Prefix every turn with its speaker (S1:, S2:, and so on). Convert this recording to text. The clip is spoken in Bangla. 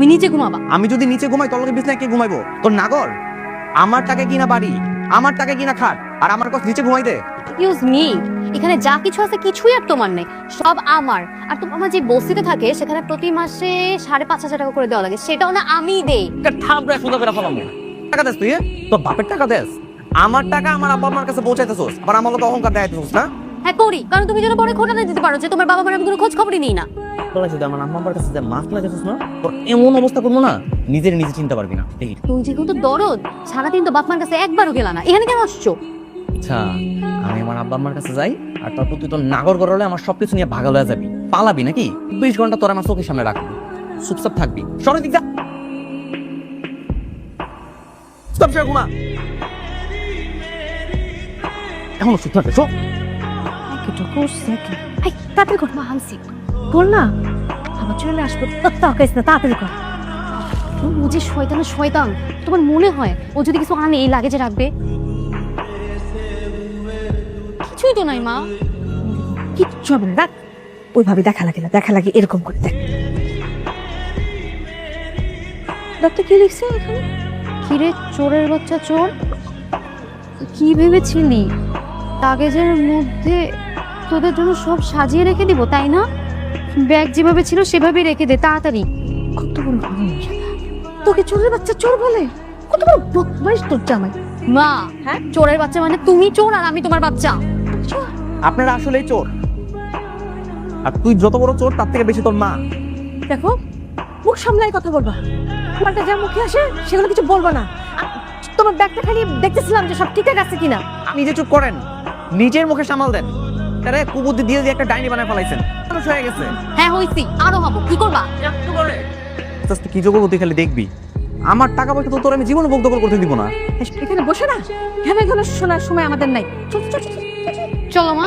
S1: তুমি নিচে ঘুমাবা।
S2: আমি যদি নিচে ঘুমাই তোর লগে বিছনায় কে ঘুমাইবো? তোর নাগর? আমার টাকা কিনা বাড়ি, আমার টাকা কিনা খাট, আর আমার কাছে নিচে ঘুমাইতে?
S1: এক্সকিউজ মি, এখানে যা কিছু আছে কিছুই আর তোমার নেই, সব আমার। আর তোমার যে বস্তিতে থাকে সেখানে প্রতি মাসে 5,500 টাকা করে দেওয়া লাগে, সেটাও না আমি দেই।
S2: ঠাবরা সুদা করে ফেলাম। টাকা দেস তুই? তোর বাপের টাকা দেস? আমার টাকা আমার আব্বা আমার কাছে পৌঁছাইতেছস, আবার আমার লোক অহংকার দেখাইতেছস না?
S1: হ্যাঁ করি, কারণ তুমি যেন পরে খোঁটা দিতে পারো যে তোমার বাবা মার আমি কোনো খোঁজ খবরই নিই না।
S2: তোরা যদি আমার আম্মা আব্বার কাছে যে মাছ লাগাইতেছস না, তোর এমন অবস্থা করবো না নিজে চিনতে পারবি না। দেখি
S1: তুই যেহেতু দরদ, সারাদিন তো বাপ মার কাছে একবারও গেলা না, এখানে কেন আসছো?
S2: আচ্ছা, আমি আমার আব্বা আম্মার কাছে যাই আর তারপর তুই তোর নাগর গড়লে আমার সবকিছু নিয়ে ভাগালো হয়ে যাবি, পালাবি নাকি? 20 ঘন্টা তোর আমার চোখের সামনে রাখবি, চুপচাপ থাকবি। সরে দিক যা, চুপ করে ঘুমা। এখনো চুপ থাকবে? চুপ।
S1: তাড়াতাড়ি কর মা, হামসি বল না, আবার চলে আসবো। তাকাইস না, তাড়াতাড়ি কর। ও যে শয়তানের শয়তান, তোমার মনে হয় ও যদি কিছু আনে এই লাগেজে রাখবে? কিছুই তো নাই মা।
S3: কিচ্ছু হবে না, রাখ। ওইভাবে দেখা লাগে এরকম করে দেখ। ডাক্তার কি লিখছে এখানে?
S1: কিরে চোরের বাচ্চা চোর, কি ভেবেছিলি লাগেজের মধ্যে তোদের জন্য সব সাজিয়ে রেখে দিব, তাই না? ব্যাগ যেভাবে ছিল সেভাবেই রেখে দে তাড়াতাড়ি।
S3: কত বড় বদমাইশ! তোকে চোরের বাচ্চা চোর বলে? কত বড় বদমাইশ তোর জামাই!
S1: মা,
S3: হ্যাঁ?
S1: চোরের বাচ্চা মানে তুমি চোর আর আমি তোমার বাচ্চা।
S2: আপনারা আসলেই চোর, আর তুই যত বড় চোর তার থেকে বেশি তোর মা।
S3: দেখো, মুখ সামলাই কথা বলবা। তোমারটা যা মুখে আসে সেগুলো কিছু বলবা না। তোমার ব্যাগটা খালি দেখতেছিলাম যে সব ঠিকঠাক আছে কিনা।
S2: নিজে চুপ করেন, নিজের মুখে সামাল দেন। আরে কুবুদ্ধি দিয়ে দিয়ে একটা ডাইনি বানায় ফেলাইছেন, মানুষ হয়ে গেছে।
S1: হ্যাঁ হইছি, আরো হবো, কি করবা?
S2: আস্তে কি যোগ্য তুই খালি দেখবি। আমার টাকা পয়সা তো তোর আমি জীবনে ভোগ দখল করতে দিব না।
S3: এখানে বসে না ঘেমে ঘেমে শোনার সময় আমাদের নাই। চল চল চল, চল, চল।
S1: চলো মা।